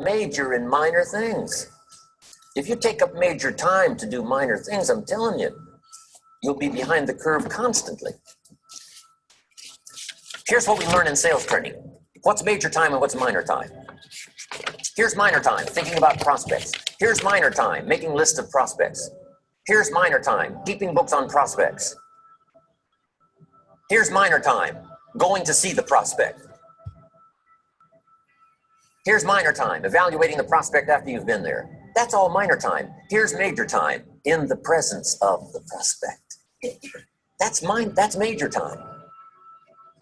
major in minor things. If you take up major time to do minor things, I'm telling you, you'll be behind the curve constantly. Here's what we learn in sales training. What's major time and what's minor time? Here's minor time, thinking about prospects. Here's minor time, making lists of prospects. Here's minor time, keeping books on prospects. Here's minor time, going to see the prospect. Here's minor time, evaluating the prospect after you've been there. That's all minor time. Here's major time, in the presence of the prospect. That's major time.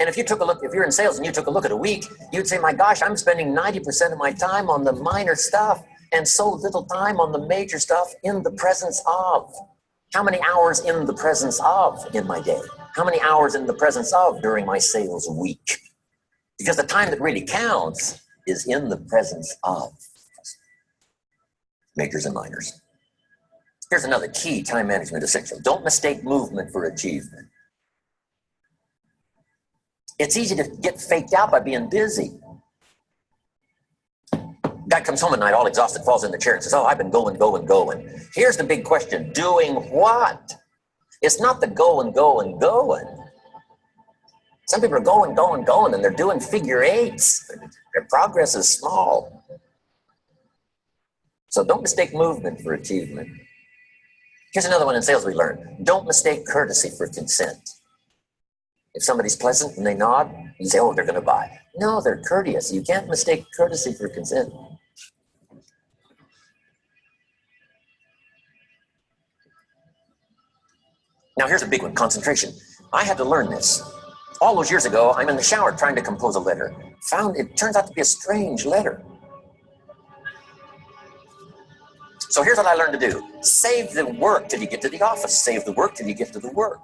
And if you took a look, if you're in sales and you took a look at a week, you'd say, my gosh, I'm spending 90% of my time on the minor stuff and so little time on the major stuff in the presence of. How many hours in the presence of in my day? How many hours in the presence of during my sales week? Because the time that really counts is in the presence of majors and minors. Here's another key time management essential. Don't mistake movement for achievement. It's easy to get faked out by being busy. Guy comes home at night all exhausted, falls in the chair and says, oh, I've been going. Here's the big question, doing what? It's not the going. Some people are going, and they're doing figure eights. Their progress is small. So don't mistake movement for achievement. Here's another one in sales we learned. Don't mistake courtesy for consent. If somebody's pleasant and they nod, you say, oh, they're going to buy. No, they're courteous. You can't mistake courtesy for consent. Now, here's a big one, concentration. I had to learn this. All those years ago, I'm in the shower trying to compose a letter. It turns out to be a strange letter. So here's what I learned to do. Save the work till you get to the office. Save the work till you get to the work.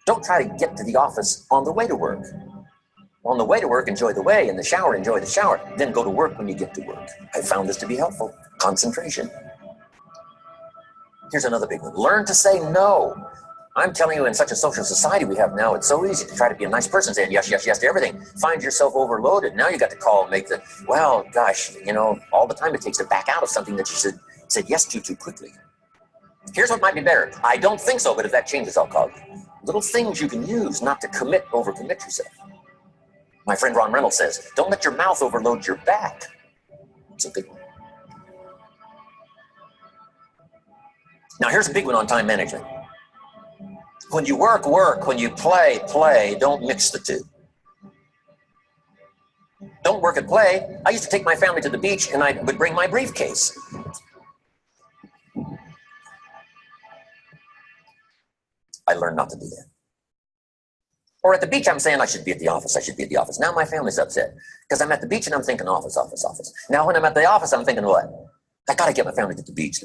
Don't try to get to the office on the way to work. On the way to work, enjoy the way. In the shower, enjoy the shower. Then go to work when you get to work. I found this to be helpful. Concentration. Here's another big one. Learn to say no. I'm telling you, in such a social society we have now, it's so easy to try to be a nice person, saying yes to everything. Find yourself overloaded. Now you got to call and make the, well, gosh, all the time it takes to back out of something that you said yes to too quickly. Here's what might be better. I don't think so, but if that changes, I'll call you. Little things you can use not to overcommit yourself. My friend Ron Reynolds says, don't let your mouth overload your back. It's a big one. Now here's a big one on time management. When you work, work. When you play, play. Don't mix the two. Don't work and play. I used to take my family to the beach and I would bring my briefcase. I learned not to do that. Or at the beach, I'm saying I should be at the office. Now my family's upset because I'm at the beach and I'm thinking office. Now when I'm at the office, I'm thinking what? I got to get my family to the beach.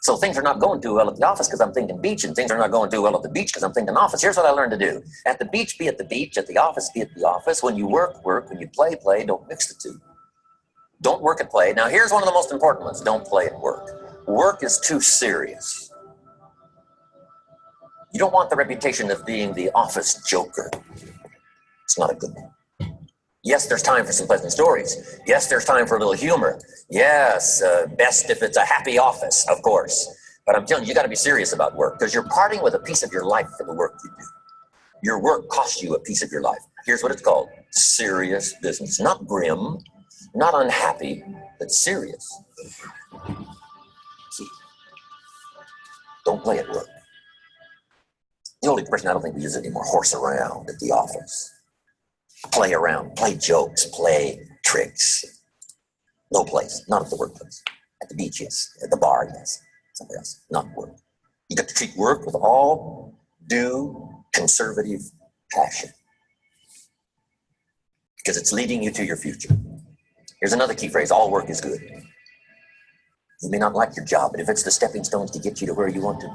So things are not going too well at the office because I'm thinking beach, and things are not going too well at the beach because I'm thinking office. Here's what I learned to do. At the beach, be at the beach. At the office, be at the office. When you work, work. When you play, play. Don't mix the two. Don't work and play. Now here's one of the most important ones. Don't play and work. Work is too serious. You don't want the reputation of being the office joker. It's not a good one. Yes, there's time for some pleasant stories. Yes, there's time for a little humor. Yes, best if it's a happy office, of course. But I'm telling you, you got to be serious about work because you're parting with a piece of your life for the work you do. Your work costs you a piece of your life. Here's what it's called. Serious business. Not grim, not unhappy, but serious. See, don't play at work. The only person I don't think we use anymore, horse around at the office. Play around, play jokes, play tricks. No place, not at the workplace. At the beach, yes. At the bar, yes. Somewhere else, not work. You got to treat work with all due conservative passion because it's leading you to your future. Here's another key phrase, all work is good. You may not like your job, but if it's the stepping stones to get you to where you want to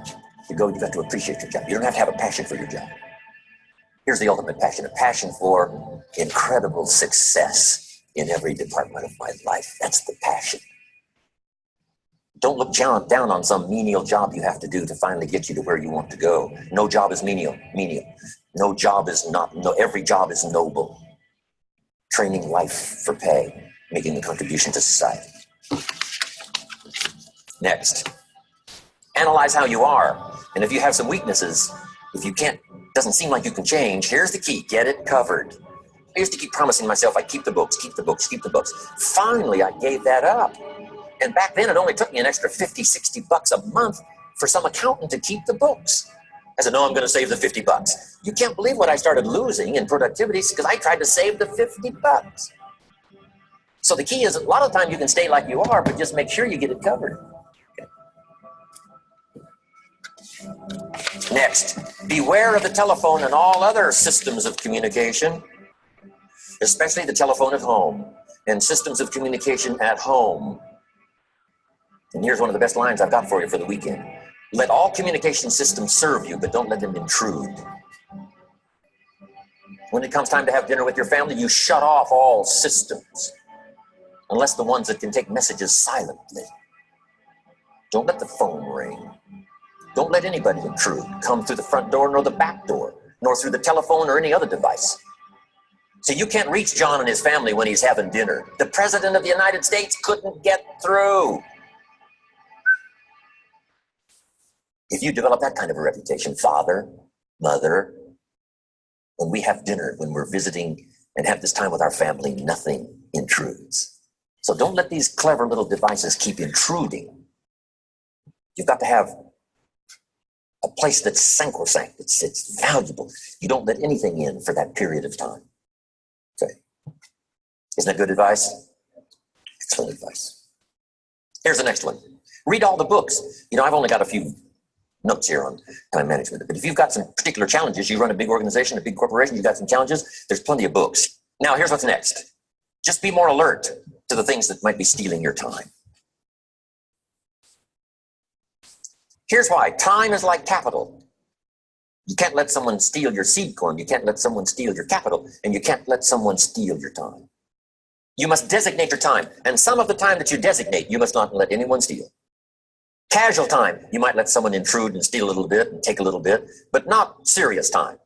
go, you've got to appreciate your job. You don't have to have a passion for your job. Here's the ultimate passion, a passion for incredible success in every department of my life. That's the passion. Don't look down on some menial job you have to do to finally get you to where you want to go. No job is menial. No job is not, no, every job is noble. training life for pay, making a contribution to society. Next, analyze how you are. And if you have some weaknesses, if you can't, doesn't seem like you can change, here's the key: get it covered. I used to keep promising myself I'd keep the books, keep the books, keep the books. Finally, I gave that up. And back then, it only took me an extra $50-$60 a month for some accountant to keep the books. I said, no, I'm going to save the $50. You can't believe what I started losing in productivity because I tried to save the $50. So the key is, a lot of the time you can stay like you are, but just make sure you get it covered. Okay. Next, beware of the telephone and all other systems of communication, especially the telephone at home and systems of communication at home. And here's one of the best lines I've got for you for the weekend. Let all communication systems serve you, but don't let them intrude. When it comes time to have dinner with your family, you shut off all systems, unless the ones that can take messages silently. Don't let the phone ring. Don't let anybody intrude, come through the front door nor the back door, nor through the telephone or any other device. So you can't reach John and his family when he's having dinner. The President of the United States couldn't get through. If you develop that kind of a reputation, father, mother, when we have dinner, when we're visiting and have this time with our family, nothing intrudes. So don't let these clever little devices keep intruding. You've got to have a place that's sacrosanct, it's valuable. You don't let anything in for that period of time. Okay. Isn't that good advice? Excellent advice. Here's the next one. Read all the books. You know, I've only got a few notes here on time management, but if you've got some particular challenges, you run a big organization, a big corporation, you've got some challenges, there's plenty of books. Now, here's what's next. Just be more alert to the things that might be stealing your time. Here's why. Time is like capital. You can't let someone steal your seed corn. You can't let someone steal your capital, and you can't let someone steal your time. You must designate your time, and some of the time that you designate, you must not let anyone steal. Casual time, you might let someone intrude and steal a little bit and take a little bit, but not serious time.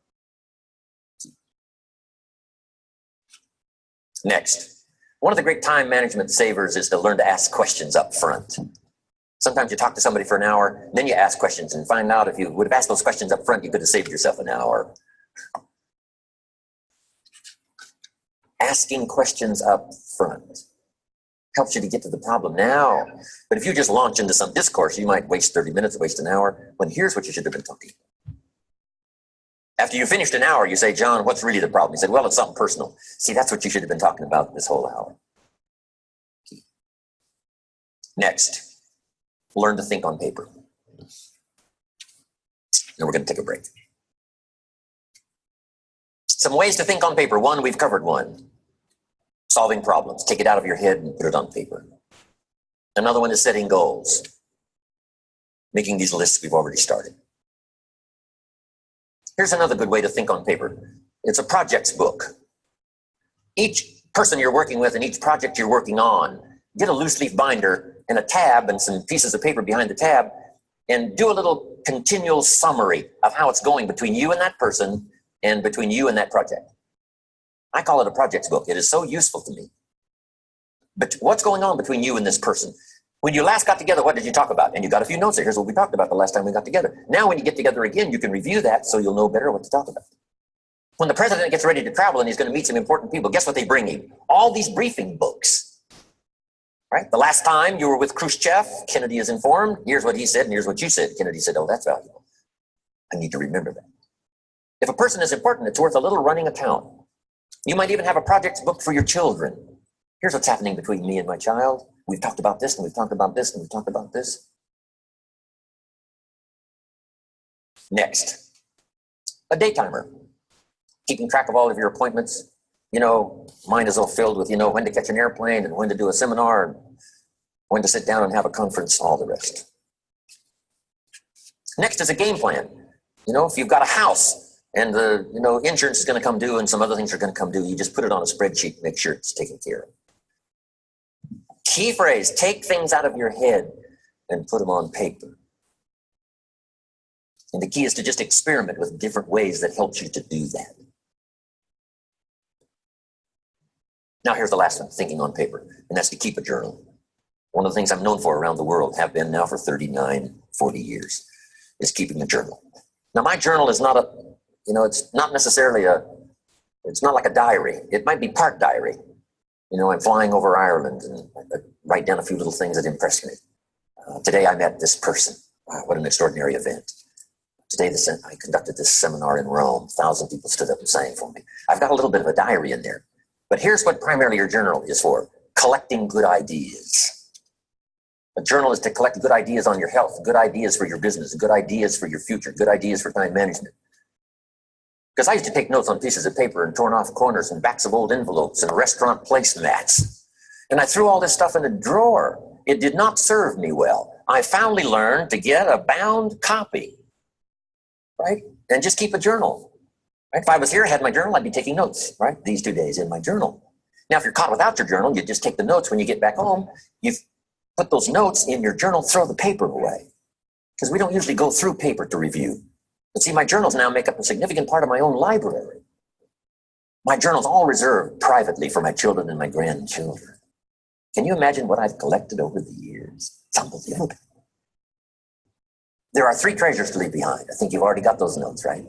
Next, one of the great time management savers is to learn to ask questions up front. Sometimes you talk to somebody for an hour, then you ask questions and find out if you would have asked those questions up front, you could have saved yourself an hour. Asking questions up front helps you to get to the problem now. But if you just launch into some discourse, you might waste 30 minutes, waste an hour, when here's what you should have been talking about. After you finished an hour, you say, John, what's really the problem? He said, well, it's something personal. See, that's what you should have been talking about this whole hour. Next, learn to think on paper. Now we're going to take a break. Some ways to think on paper. One, we've covered one. Solving problems. Take it out of your head and put it on paper. Another one is setting goals. Making these lists we've already started. Here's another good way to think on paper. It's a projects book. Each person you're working with and each project you're working on, get a loose leaf binder and a tab and some pieces of paper behind the tab and do a little continual summary of how it's going between you and that person and between you and that project. I call it a projects book. It is so useful to me. But what's going on between you and this person? When you last got together, what did you talk about? And you got a few notes there. Here's what we talked about the last time we got together. Now when you get together again, you can review that so you'll know better what to talk about. When the president gets ready to travel and he's going to meet some important people, guess what they bring him? All these briefing books. Right? The last time you were with Khrushchev, Kennedy is informed. Here's what he said and here's what you said. Kennedy said, oh, that's valuable. I need to remember that. If a person is important, it's worth a little running account. You might even have a projects book for your children. Here's what's happening between me and my child. We've talked about this and we've talked about this and we've talked about this. Next, a day timer. Keeping track of all of your appointments. You know, mine is all filled with, when to catch an airplane and when to do a seminar and when to sit down and have a conference, all the rest. Next is a game plan. If you've got a house and the insurance is going to come due and some other things are going to come due, you just put it on a spreadsheet and make sure it's taken care of. Key phrase, take things out of your head and put them on paper. And the key is to just experiment with different ways that helps you to do that. Now here's the last one, thinking on paper, and that's to keep a journal. One of the things I'm known for around the world, have been now for 39, 40 years, is keeping a journal. Now my journal is not it's not necessarily it's not like a diary. It might be part diary. I'm flying over Ireland and I write down a few little things that impress me. Today I met this person. Wow, what an extraordinary event. Today I conducted this seminar in Rome. 1,000 people stood up and sang for me. I've got a little bit of a diary in there. But here's what primarily your journal is for: collecting good ideas. A journal is to collect good ideas on your health, good ideas for your business, good ideas for your future, good ideas for time management. Because I used to take notes on pieces of paper and torn off corners and backs of old envelopes and restaurant placemats. And I threw all this stuff in a drawer. It did not serve me well. I finally learned to get a bound copy, right? And just keep a journal. Right? If I was here, I had my journal, I'd be taking notes, right? These 2 days in my journal. Now, if you're caught without your journal, you just take the notes when you get back home. You put those notes in your journal, throw the paper away. Because we don't usually go through paper to review. But see, my journals now make up a significant part of my own library. My journals all reserved privately for my children and my grandchildren. Can you imagine what I've collected over the years? It's unbelievable. There are 3 treasures to leave behind. I think you've already got those notes, right?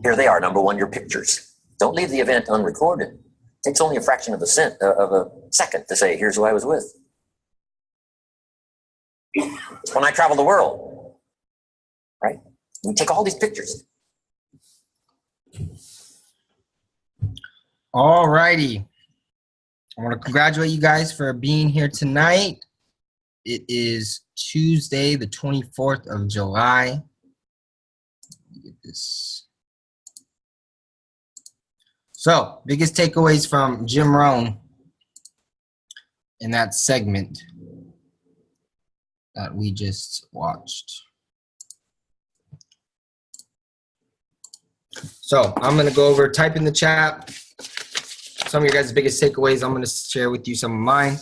Here they are. Number 1, your pictures. Don't leave the event unrecorded. It takes only a fraction of a second to say, here's who I was with. It's when I travel the world, right? We take all these pictures. All righty. I want to congratulate you guys for being here tonight. It is Tuesday, the 24th of July. Let me get this. So, biggest takeaways from Jim Rohn in that segment that we just watched. So I'm going to go over, type in the chat some of your guys' biggest takeaways. I'm going to share with you some of mine.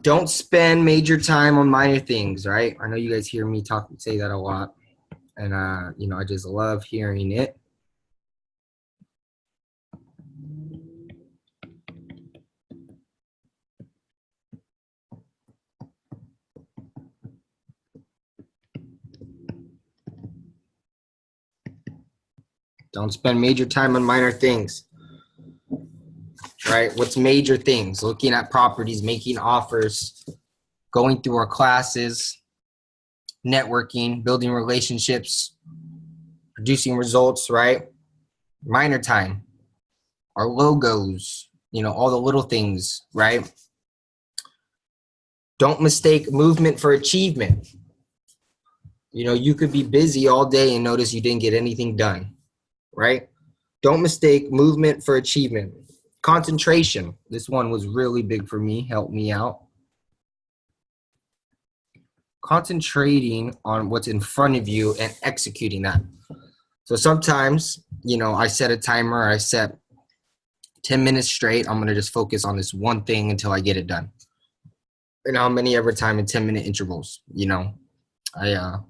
Don't spend major time on minor things, right? I know you guys hear me say that a lot. And, I just love hearing it. Don't spend major time on minor things, right? What's major things? Looking at properties, making offers, going through our classes, networking, building relationships, producing results, right? Minor time, our logos, all the little things, right? Don't mistake movement for achievement. You could be busy all day and notice you didn't get anything done. Right? Don't mistake movement for achievement. Concentration. This one was really big for me. Helped me out. Concentrating on what's in front of you and executing that. So sometimes, I set a timer. I set 10 minutes straight. I'm going to just focus on this one thing until I get it done. And how many ever time in 10-minute intervals? I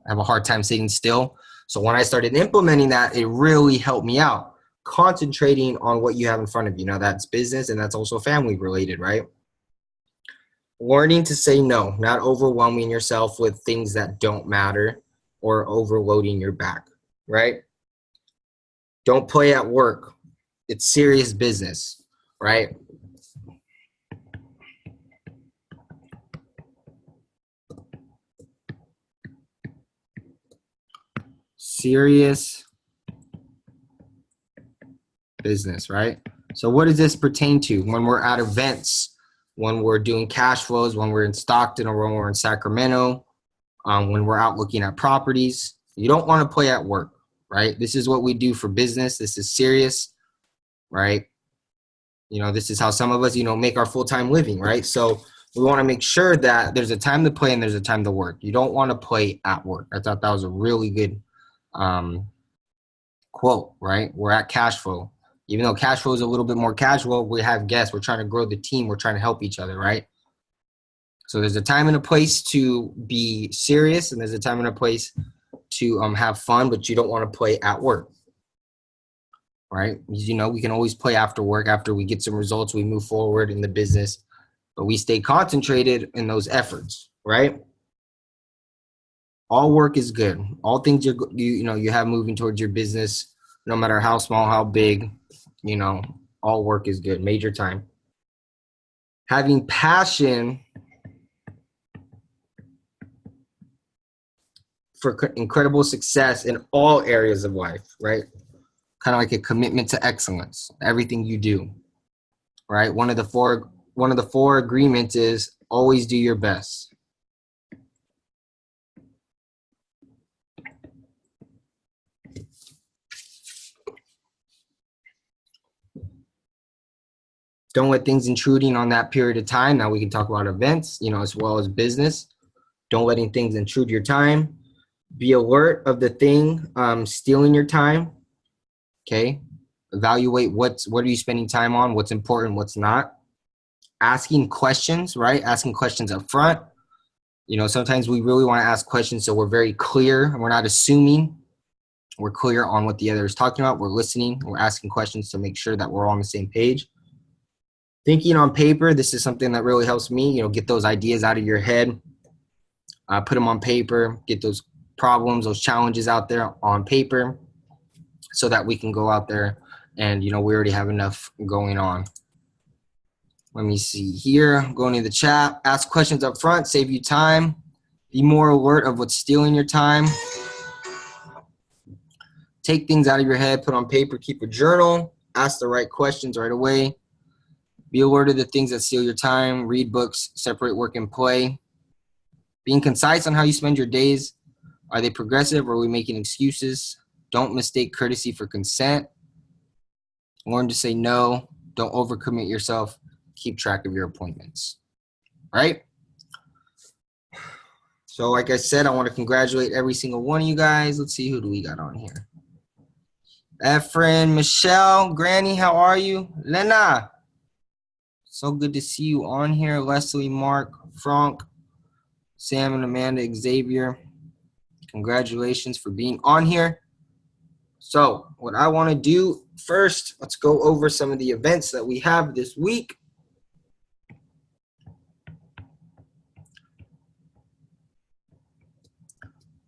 have a hard time sitting still. So when I started implementing that, it really helped me out. Concentrating on what you have in front of you. Now that's business and that's also family related, right? Learning to say no, not overwhelming yourself with things that don't matter or overloading your back, right? Don't play at work. It's serious business, right? Serious business, right? So what does this pertain to? When we're at events, when we're doing cash flows, when we're in Stockton or when we're in Sacramento, when we're out looking at properties, you don't want to play at work, right? This is what we do for business. This is serious, right? This is how some of us, make our full-time living, right? So we want to make sure that there's a time to play and there's a time to work. You don't want to play at work. I thought that was a really good quote, right? We're at cash flow. Even though cash flow is a little bit more casual, we have guests. We're trying to grow the team. We're trying to help each other, right? So there's a time and a place to be serious, and there's a time and a place to have fun, but you don't want to play at work. right? You know, we can always play after work. After we get some results, we move forward in the business, but we stay concentrated in those efforts, right? All work is good. All things you have moving towards your business, no matter how small, how big, you know, all work is good. Major time. Having passion for incredible success in all areas of life, right? Kind of like a commitment to excellence, everything you do, right? One of the four agreements is always do your best. Don't let things intruding on that period of time. Now we can talk about events, you know, as well as business. Don't letting things intrude your time. Be alert of the thing stealing your time. Okay. Evaluate what are you spending time on, what's important, what's not. Asking questions, right? Asking questions up front. You know, sometimes we really want to ask questions so we're very clear and we're not assuming. We're clear on what the other is talking about. We're listening. We're asking questions to make sure that we're all on the same page. Thinking on paper, this is something that really helps me, you know, get those ideas out of your head, put them on paper, get those problems, those challenges out there on paper so that we can go out there and, you know, we already have enough going on. Let me see here, going to the chat, ask questions up front, save you time, be more alert of what's stealing your time. Take things out of your head, put on paper, keep a journal, ask the right questions right away. Be alert of the things that steal your time. Read books, separate work and play. Being concise on how you spend your days. Are they progressive or are we making excuses? Don't mistake courtesy for consent. Learn to say no. Don't overcommit yourself. Keep track of your appointments. Right? So like I said, I want to congratulate every single one of you guys. Let's see, who do we got on here? Efren, Michelle, Granny, how are you? Lena. So good to see you on here. Leslie, Mark, Frank, Sam and Amanda, Xavier. Congratulations for being on here. So what I want to do first, let's go over some of the events that we have this week.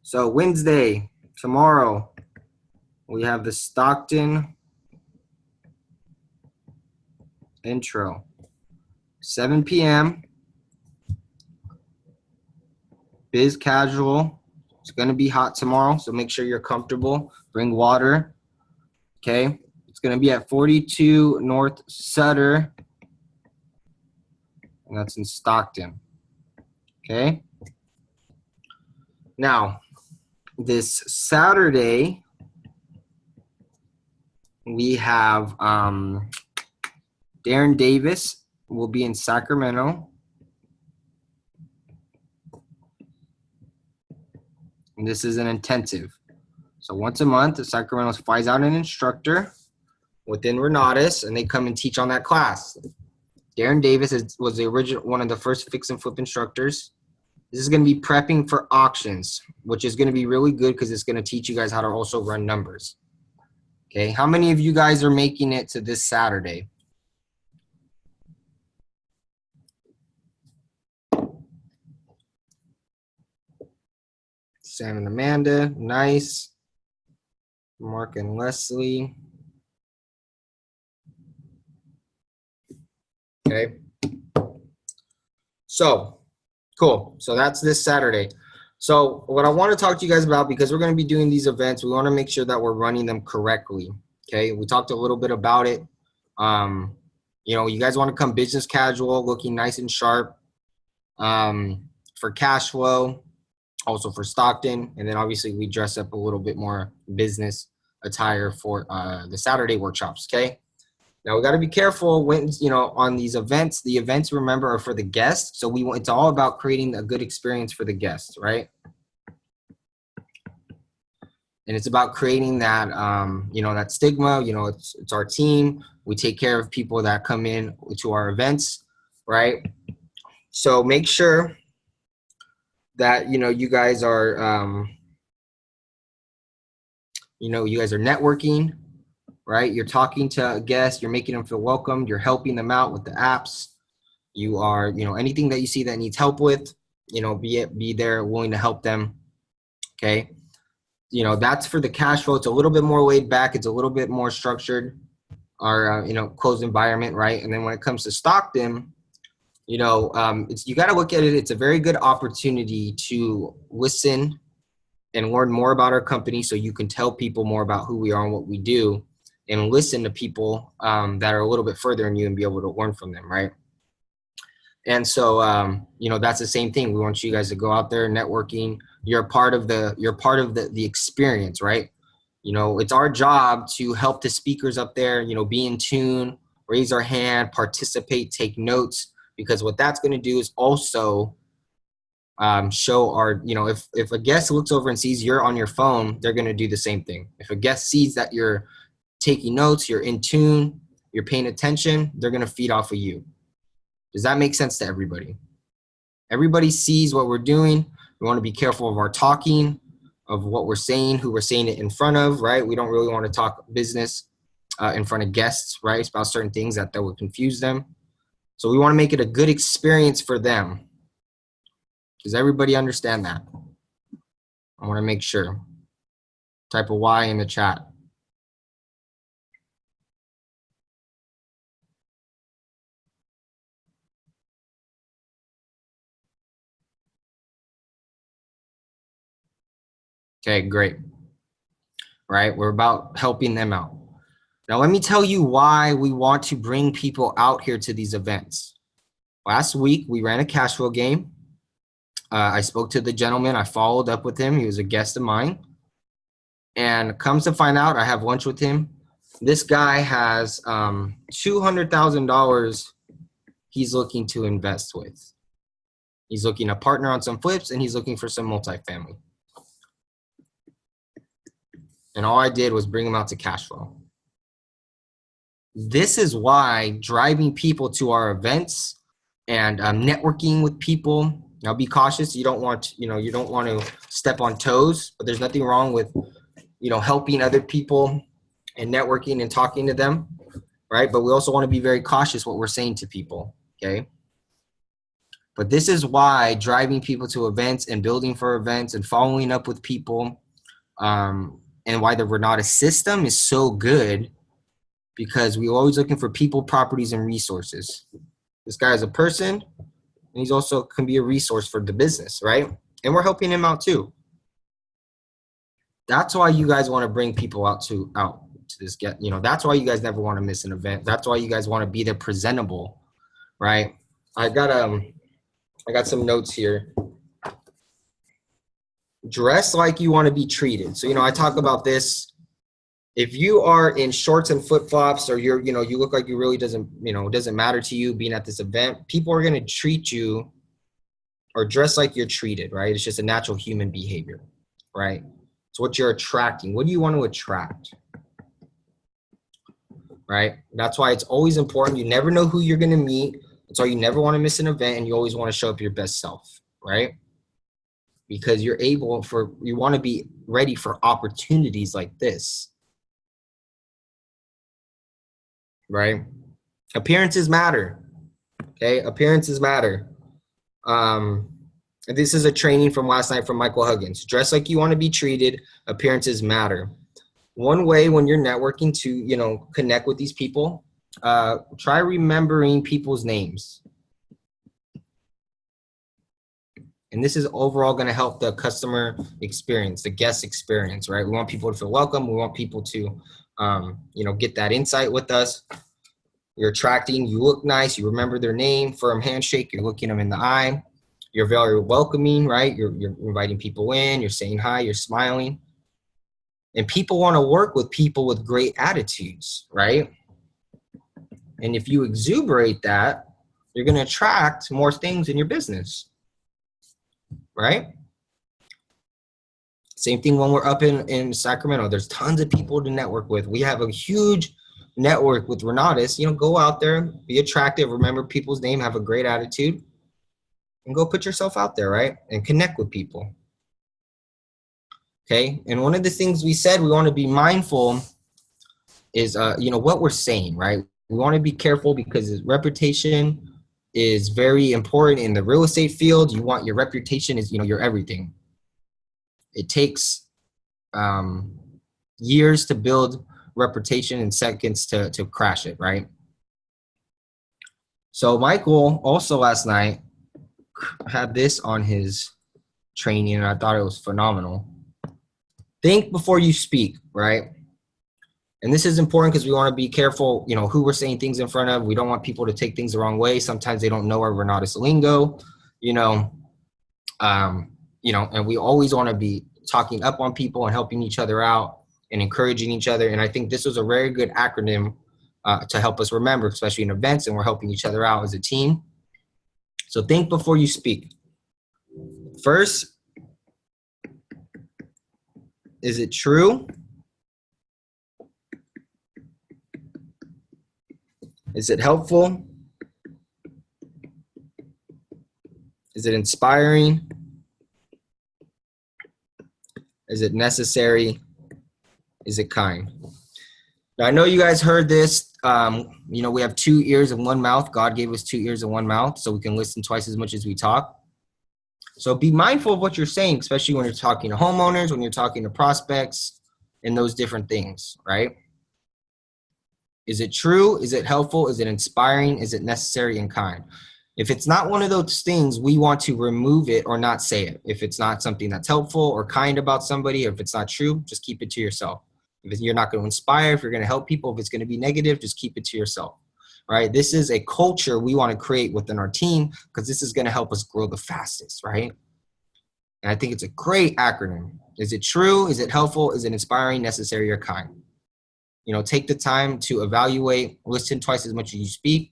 So Wednesday, tomorrow, we have the Stockton intro. 7 p.m. Biz casual. It's going to be hot tomorrow, so make sure you're comfortable. Bring water. Okay. It's going to be at 42 North Sutter. And that's in Stockton. Okay. Now, this Saturday, we have Darren Davis will be in Sacramento. And this is an intensive. So once a month, the Sacramento flies out an instructor within Renatus, and they come and teach on that class. Darren Davis was the original, one of the first fix and flip instructors. This is going to be prepping for auctions, which is going to be really good because it's going to teach you guys how to also run numbers. Okay, how many of you guys are making it to this Saturday? Sam and Amanda, nice. Mark and Leslie. Okay. So, cool. So that's this Saturday. So what I want to talk to you guys about, because we're going to be doing these events, we want to make sure that we're running them correctly. Okay. We talked a little bit about it. You know, you guys want to come business casual, looking nice and sharp, for cash flow, also for Stockton. And then obviously we dress up a little bit more business attire for the Saturday workshops. Okay. Now we got to be careful when, you know, on these events. The events, remember, are for the guests. So it's all about creating a good experience for the guests, right? And it's about creating that, you know, that stigma. You know, it's our team. We take care of people that come in to our events, right? So make sure that, you know, you guys are, you know, you guys are networking. right? You're talking to a guest, you're making them feel welcomed, you're helping them out with the apps. You are, anything that you see that needs help with, be there, willing to help them. Okay. That's for the cash flow. It's a little bit more laid back. It's a little bit more structured, our, closed environment, right? And then when it comes to Stockton, you got to look at it. It's a very good opportunity to listen and learn more about our company, so you can tell people more about who we are and what we do, and listen to people that are a little bit further than you and be able to learn from them, right? And so, that's the same thing. We want you guys to go out there networking. You're part of the experience, right? It's our job to help the speakers up there, be in tune, raise our hand, participate, take notes, because what that's going to do is also show our, if a guest looks over and sees you're on your phone, they're going to do the same thing. If a guest sees that you're taking notes, you're in tune, you're paying attention, they're going to feed off of you. Does that make sense to everybody? Everybody sees what we're doing. We want to be careful of our talking, of what we're saying, who we're saying it in front of, right? We don't really want to talk business in front of guests, right? About certain things that would confuse them. So we want to make it a good experience for them. Does everybody understand that? I want to make sure. Type a Y in the chat. Okay, great. Right, we're about helping them out. Now, let me tell you why we want to bring people out here to these events. Last week, we ran a cash flow game. I spoke to the gentleman. I followed up with him. He was a guest of mine. And comes to find out, I have lunch with him. This guy has $200,000 he's looking to invest with. He's looking to partner on some flips, and he's looking for some multifamily. And all I did was bring him out to cash flow. This is why driving people to our events and networking with people. Now, be cautious. You don't want to step on toes, but there's nothing wrong with, helping other people and networking and talking to them, right? But we also want to be very cautious what we're saying to people, okay? But this is why driving people to events and building for events and following up with people, and why the Renata system is so good, because we're always looking for people, properties, and resources. This guy is a person, and he's also can be a resource for the business, right? And we're helping him out too. That's why you guys want to bring people out to this that's why you guys never want to miss an event. That's why you guys want to be there presentable, right? I got some notes here. Dress like you want to be treated. So, I talk about this. If you are in shorts and flip-flops, or you look like you really doesn't matter to you being at this event, people are going to treat you or dress like you're treated, right? It's just a natural human behavior, right? It's what you're attracting. What do you want to attract? Right? That's why it's always important. You never know who you're going to meet. That's why you never want to miss an event, and you always want to show up your best self, right? Because you want to be ready for opportunities like this, right? Appearances matter, okay? Appearances matter. This is a training from last night from Michael Huggins. Dress like you want to be treated. Appearances matter. One way when you're networking to, connect with these people, try remembering people's names. And this is overall going to help the customer experience, the guest experience, right? We want people to feel welcome. We want people to, get that insight with us. You're attracting, you look nice, you remember their name, firm handshake, you're looking them in the eye. You're very welcoming, right? You're inviting people in, you're saying hi, you're smiling. And people want to work with people with great attitudes, right? And if you exuberate that, you're going to attract more things in your business, right? Same thing when we're up in Sacramento. There's tons of people to network with. We have a huge network with Renatus. Go out there, be attractive, remember people's name, have a great attitude, and go put yourself out there, right? And connect with people. Okay, and one of the things we said, we want to be mindful is what we're saying, right? We want to be careful because reputation is very important in the real estate field. You want your reputation is, your everything. It takes years to build reputation and seconds to crash it, right? So Michael also last night had this on his training, and I thought it was phenomenal. Think before you speak, right? And this is important because we want to be careful, who we're saying things in front of. We don't want people to take things the wrong way. Sometimes they don't know our Renatus lingo, and we always want to be talking up on people and helping each other out and encouraging each other. And I think this was a very good acronym to help us remember, especially in events, and we're helping each other out as a team. So think before you speak. First, is it true? Is it helpful? Is it inspiring? Is it necessary? Is it kind? Now, I know you guys heard this. We have 2 ears and 1 mouth. God gave us 2 ears and 1 mouth, so we can listen twice as much as we talk. So be mindful of what you're saying, especially when you're talking to homeowners, when you're talking to prospects, and those different things, right? Is it true? Is it helpful? Is it inspiring? Is it necessary and kind? If it's not one of those things, we want to remove it or not say it. If it's not something that's helpful or kind about somebody, or if it's not true, just keep it to yourself. If you're not going to inspire, if you're going to help people, if it's going to be negative, just keep it to yourself, right? This is a culture we want to create within our team because this is going to help us grow the fastest, right? And I think it's a great acronym. Is it true? Is it helpful? Is it inspiring, necessary, or kind? Take the time to evaluate, listen twice as much as you speak,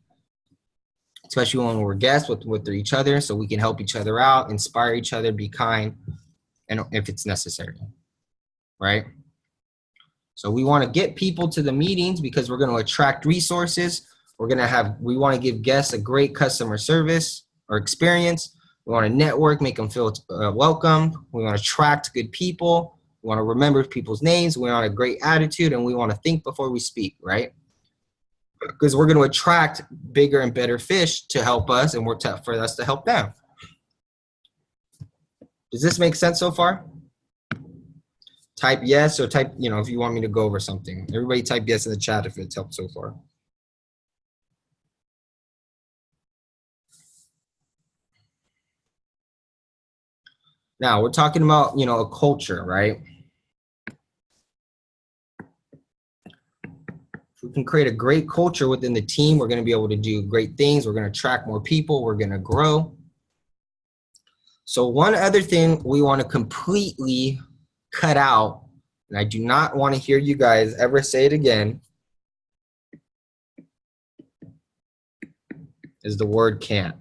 especially when we're guests with each other, so we can help each other out, inspire each other, be kind, and if it's necessary, right? So we want to get people to the meetings because we're going to attract resources. We want to give guests a great customer service or experience. We want to network, make them feel welcome. We want to attract good people. We want to remember people's names. We want a great attitude, and we want to think before we speak, right? Because we're going to attract bigger and better fish to help us, and for us to help them. Does this make sense so far? Type yes, or type, if you want me to go over something. Everybody type yes in the chat if it's helped so far. Now, we're talking about, a culture, right? If we can create a great culture within the team, we're going to be able to do great things. We're going to attract more people. We're going to grow. So one other thing we want to completely cut out, and I do not want to hear you guys ever say it again, is the word can't.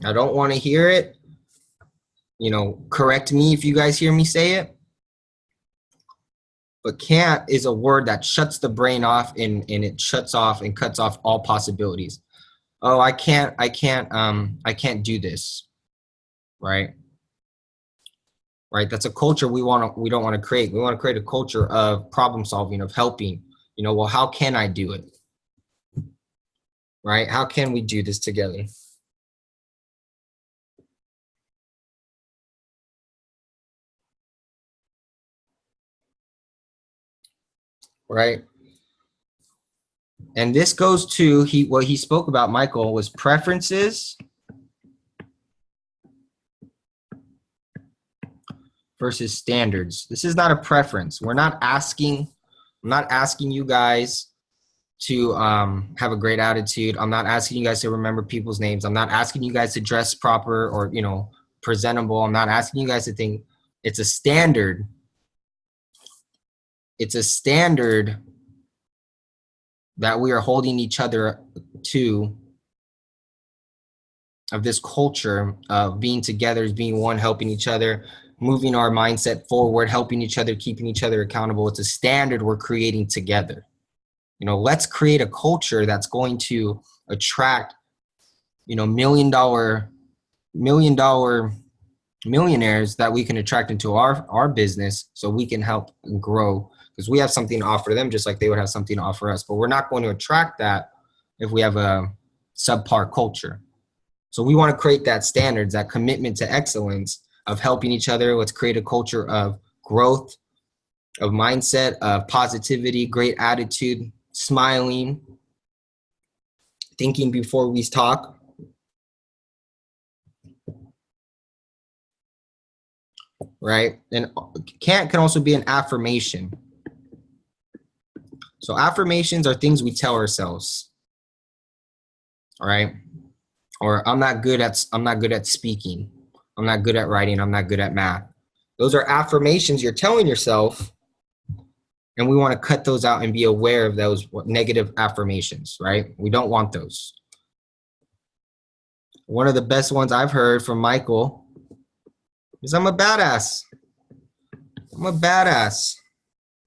I don't want to hear it. Correct me if you guys hear me say it. But can't is a word that shuts the brain off and it shuts off and cuts off all possibilities. Oh, I can't do this. Right? Right? That's a culture we don't want to create. We want to create a culture of problem solving, of helping. Well, how can I do it? Right? How can we do this together? Right? And this goes to what he spoke about, Michael, was preferences versus standards. This is not a preference. I'm not asking you guys to have a great attitude. I'm not asking you guys to remember people's names. I'm not asking you guys to dress proper or, presentable. I'm not asking you guys to think. It's a standard. It's a standard that we are holding each other to, of this culture of being together, being one, helping each other, moving our mindset forward, helping each other, keeping each other accountable. It's a standard we're creating together. Let's create a culture that's going to attract, $1 million millionaires that we can attract into our business so we can help and grow. because we have something to offer them just like they would have something to offer us. But we're not going to attract that if we have a subpar culture. So we want to create that standards, that commitment to excellence of helping each other. Let's create a culture of growth, of mindset, of positivity, great attitude, smiling, thinking before we talk. Right? And can also be an affirmation. So affirmations are things we tell ourselves. All right? Or I'm not good at speaking. I'm not good at writing. I'm not good at math. Those are affirmations you're telling yourself, and we want to cut those out and be aware of those negative affirmations, right? We don't want those. One of the best ones I've heard from Michael is I'm a badass. I'm a badass.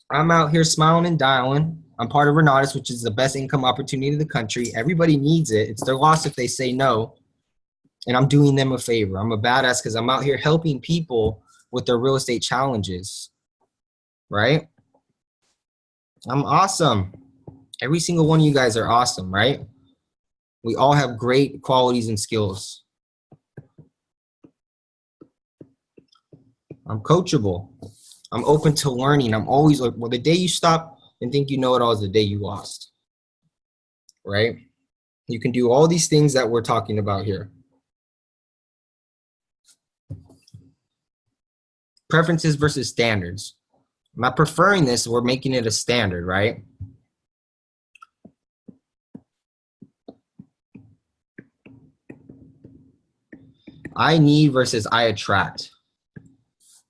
I'm out here smiling and dialing. I'm part of Renatus, which is the best income opportunity in the country. Everybody needs it. It's their loss if they say no. And I'm doing them a favor. I'm a badass because I'm out here helping people with their real estate challenges, right? I'm awesome. Every single one of you guys are awesome, right? We all have great qualities and skills. I'm coachable. I'm open to learning. I'm always like, well, the day you stop and think you know it all is the day you lost, right? You can do all these things that we're talking about here. Preferences versus standards. I'm not preferring this, we're making it a standard, right? I need versus I attract.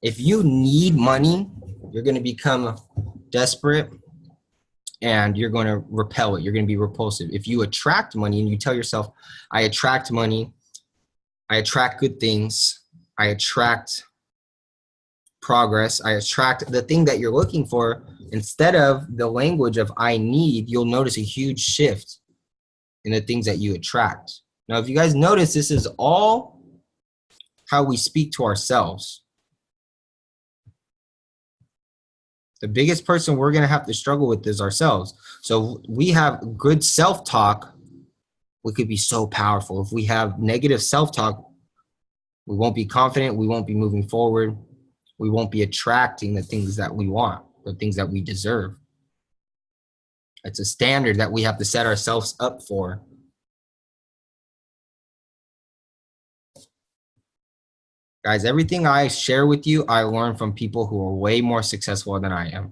If you need money, you're going to become desperate and you're going to repel it. You're going to be repulsive. If you attract money and you tell yourself, I attract money, I attract good things, I attract progress, I attract the thing that you're looking for, instead of the language of I need, you'll notice a huge shift in the things that you attract. Now, if you guys notice, this is all how we speak to ourselves. The biggest person we're going to have to struggle with is ourselves. So we have good self-talk, we could be so powerful. If we have negative self-talk, we won't be confident, we won't be moving forward, we won't be attracting the things that we want, the things that we deserve. It's a standard that we have to set ourselves up for. Guys, everything I share with you, I learned from people who are way more successful than I am.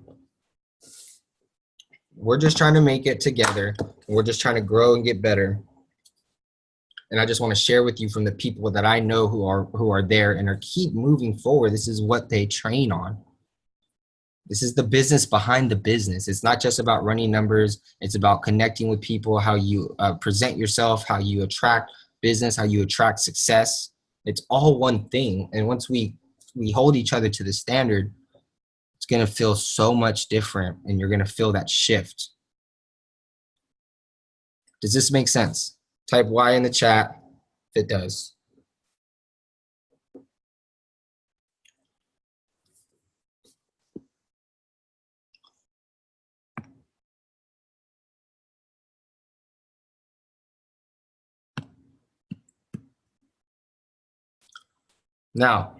We're just trying to make it together. We're just trying to grow and get better. And I just want to share with you from the people that I know who are there and are keep moving forward. This is what they train on. This is the business behind the business. It's not just about running numbers. It's about connecting with people, how you present yourself, how you attract business, how you attract success. It's all one thing. And once we hold each other to the standard, it's going to feel so much different and you're going to feel that shift. Does this make sense? Type Y in the chat if it does. Now,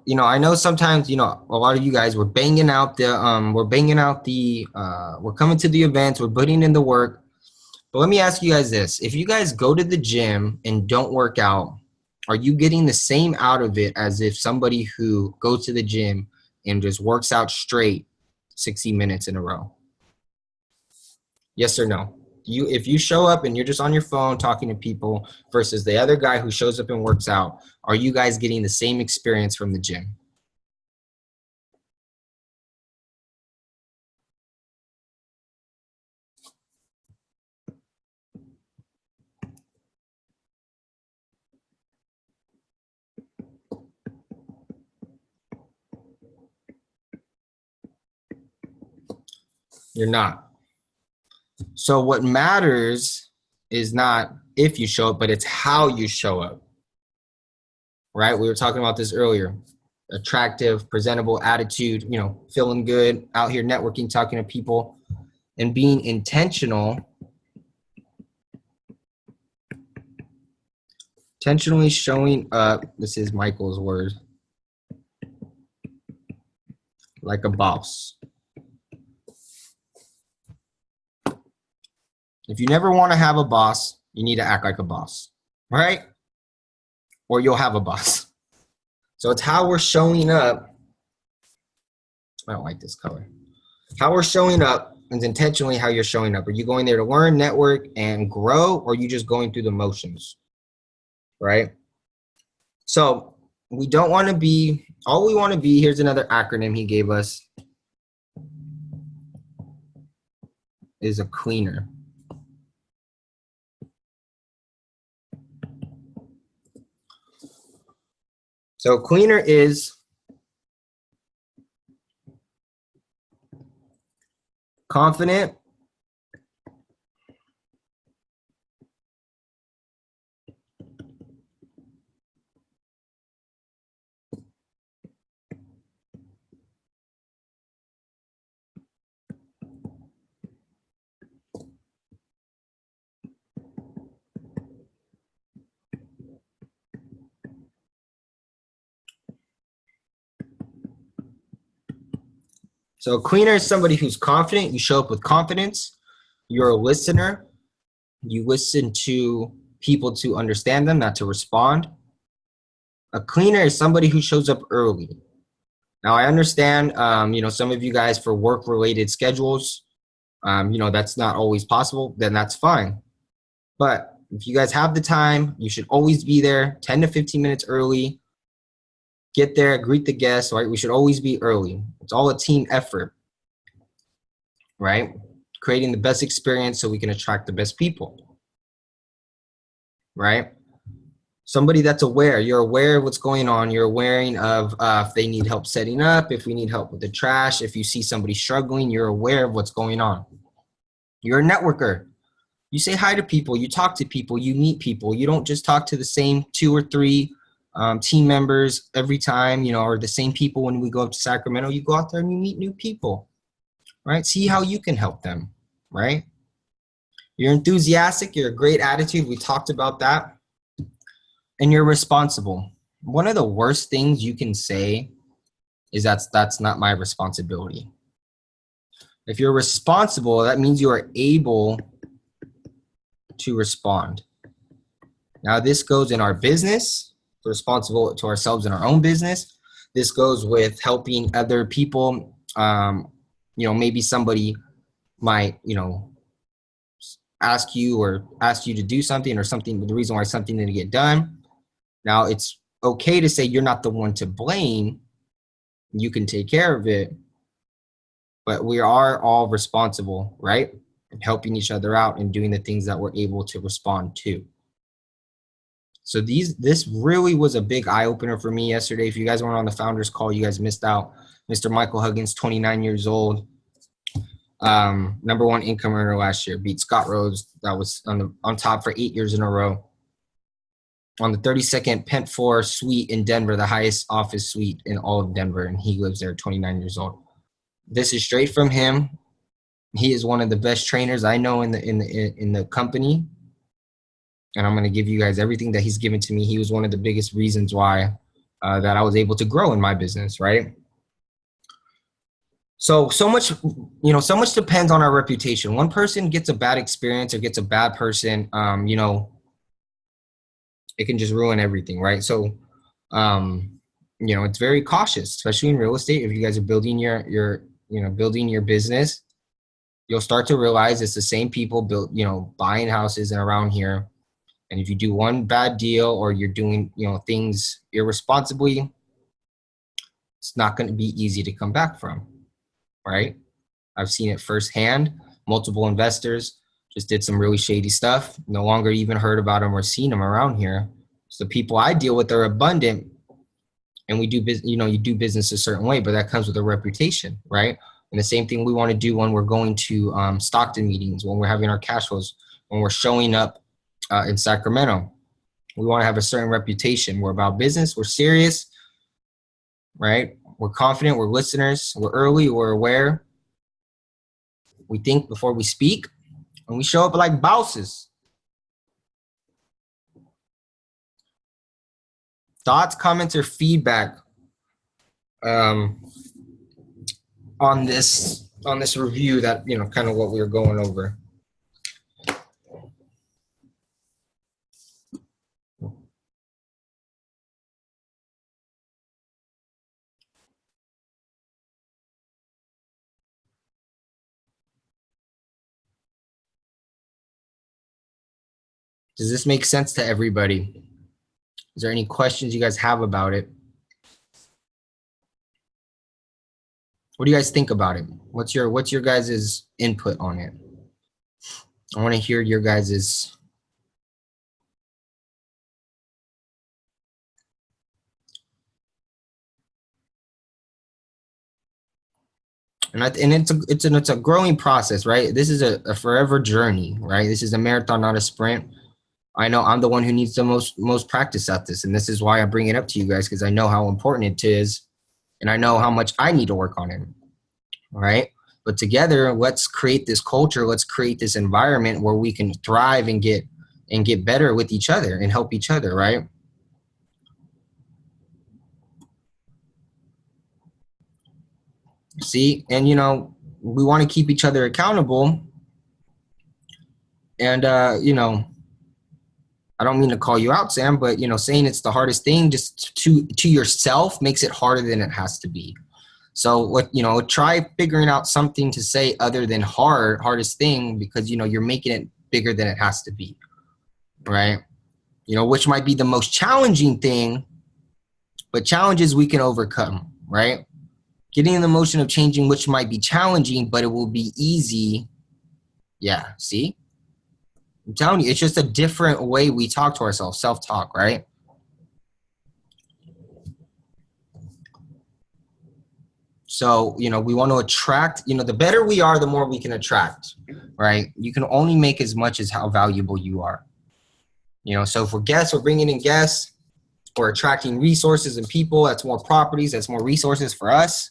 you know, I know sometimes, you know, a lot of you guys, we're banging out the, we're coming to the events, we're putting in the work. But let me ask you guys this. If you guys go to the gym and don't work out, are you getting the same out of it as if somebody who goes to the gym and just works out straight 60 minutes in a row? Yes or no? If you show up and you're just on your phone talking to people versus the other guy who shows up and works out, are you guys getting the same experience from the gym? You're not. So what matters is not if you show up, but it's how you show up. Right? We were talking about this earlier. attractive, presentable attitude, you know, feeling good, out here networking, talking to people, and being intentional, intentionally showing up, this is Michael's word, like a boss. If you never want to have a boss, you need to act like a boss, right? Or you'll have a boss. So it's how we're showing up. I don't like this color. How we're showing up is intentionally how you're showing up. Are you going there to learn, network, and grow, or are you just going through the motions, right? So we don't want to be, all we want to be, here's another acronym he gave us, is a cleaner. So cleaner is confident, so a cleaner is somebody who's confident. You show up with confidence. You're a listener. You listen to people to understand them, not to respond. A cleaner is somebody who shows up early. Now I understand, you know, some of you guys for work-related schedules, you know, that's not always possible, then that's fine. But if you guys have the time, you should always be there 10 to 15 minutes early. Get there, greet the guests, right? We should always be early. It's all a team effort, right? Creating the best experience so we can attract the best people, right? Somebody that's aware. You're aware of what's going on. You're aware of if they need help setting up, if we need help with the trash, if you see somebody struggling, you're aware of what's going on. You're a networker. You say hi to people. You talk to people. You meet people. You don't just talk to the same 2 or 3 team members every time, you know, or the same people when we go up to Sacramento. You go out there and you meet new people, right? See how you can help them, right? You're enthusiastic. You're a great attitude. We talked about that. And you're responsible. One of the worst things you can say is that's not my responsibility. If you're responsible, that means you are able to respond. Now this goes in our business. We're responsible to ourselves in our own business. This goes with helping other people. You know, maybe somebody might, you know, ask you to do something or something, the reason why something didn't get done. Now it's okay to say you're not the one to blame. You can take care of it, but we are all responsible, right? And helping each other out and doing the things that we're able to respond to. So this really was a big eye opener for me yesterday. If you guys weren't on the founders call, you guys missed out. Mr. Michael Huggins, 29 years old, #1 income earner last year, beat Scott Rhodes. That was on top for 8 years in a row. On the 32nd Pent 4 suite in Denver, the highest office suite in all of Denver, and he lives there, 29 years old. This is straight from him. He is one of the best trainers I know in the company, and I'm going to give you guys everything that he's given to me. He was one of the biggest reasons why that I was able to grow in my business, right? So much depends on our reputation. One person gets a bad experience or gets a bad person, you know, it can just ruin everything, right? So, you know, it's very cautious, especially in real estate. If you guys are building building your business, you'll start to realize it's the same people buying houses and around here. And if you do one bad deal or you're doing, you know, things irresponsibly, it's not going to be easy to come back from, right? I've seen it firsthand. Multiple investors just did some really shady stuff. No longer even heard about them or seen them around here. So the people I deal with are abundant, and we do business. You know, you do business a certain way, but that comes with a reputation, right? And the same thing we want to do when we're going to Stockton meetings, when we're having our cash flows, when we're showing up in Sacramento. We want to have a certain reputation. We're about business. We're serious. right? We're confident, we're listeners, we're early, we're aware. We think before we speak, and we show up like bosses. Thoughts, comments, or feedback on this review that, kind of what we were going over. Does this make sense to everybody? Is there any questions you guys have about it? What do you guys think about it? What's your guys' input on it? I want to hear your guys'. And it's a growing process, right? This is a forever journey, right? This is a marathon, not a sprint. I know I'm the one who needs the most practice at this, and this is why I bring it up to you guys, because I know how important it is, and I know how much I need to work on it. All right, but together, let's create this culture. Let's create this environment where we can thrive and get better with each other and help each other, right? See, and we want to keep each other accountable, and I don't mean to call you out, Sam, but saying it's the hardest thing just to yourself makes it harder than it has to be. So try figuring out something to say other than hardest thing, because you're making it bigger than it has to be, right? Which might be the most challenging thing, but challenges we can overcome, right? Getting in the motion of changing, which might be challenging, but it will be easy. Yeah, see? I'm telling you, it's just a different way we talk to ourselves, self-talk, right? So, we want to attract, the better we are, the more we can attract, right? You can only make as much as how valuable you are. So if we're guests, we're bringing in guests, we're attracting resources and people. That's more properties, that's more resources for us,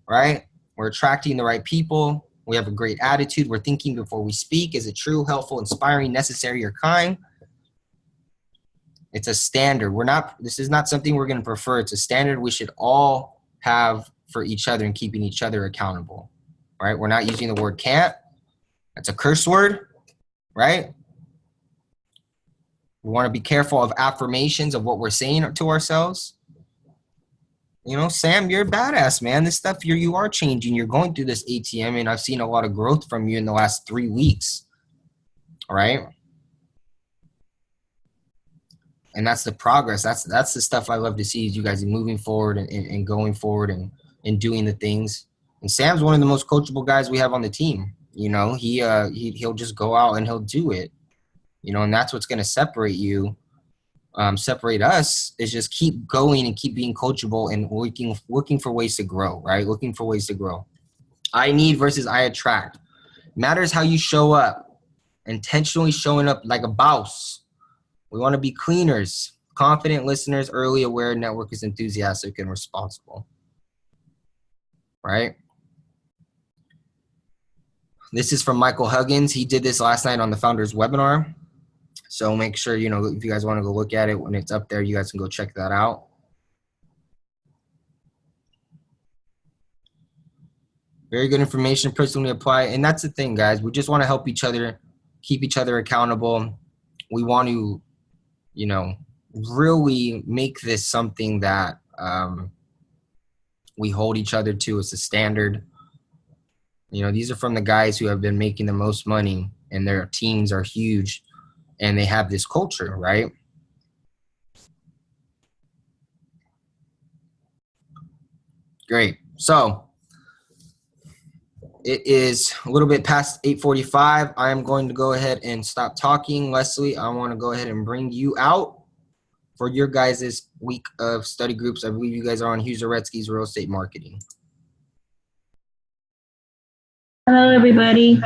right? We're attracting the right people. We have a great attitude. We're thinking before we speak. Is it true, helpful, inspiring, necessary, or kind? It's a standard. This is not something we're going to prefer. It's a standard we should all have for each other and keeping each other accountable, right? We're not using the word can't. That's a curse word, right? We want to be careful of affirmations of what we're saying to ourselves. Sam, you're a badass, man. This stuff, you are changing. You're going through this ATM, and I've seen a lot of growth from you in the last 3 weeks. All right. And that's the progress. That's the stuff I love to see, is you guys moving forward and going forward and doing the things. And Sam's one of the most coachable guys we have on the team. He'll just go out and he'll do it. And that's what's going to separate you. Separate us is just keep going and keep being coachable and looking for ways to grow, right? Looking for ways to grow. I need versus I attract. Matters how you show up. Intentionally showing up like a boss. We want to be cleaners, confident listeners, early aware, networkers, enthusiastic, and responsible. Right? This is from Michael Huggins. He did this last night on the Founders webinar. So make sure, if you guys want to go look at it when it's up there, you guys can go check that out. Very good information, personally apply. And that's the thing, guys. We just want to help each other, keep each other accountable. We want to, really make this something that we hold each other to as a standard. These are from the guys who have been making the most money, and their teams are huge. And they have this culture, right? Great. So it is a little bit past 8:45. I am going to go ahead and stop talking. Leslie, I want to go ahead and bring you out for your guys' week of study groups. I believe you guys are on Hughes Zaretsky's Real Estate Marketing. Hello, everybody.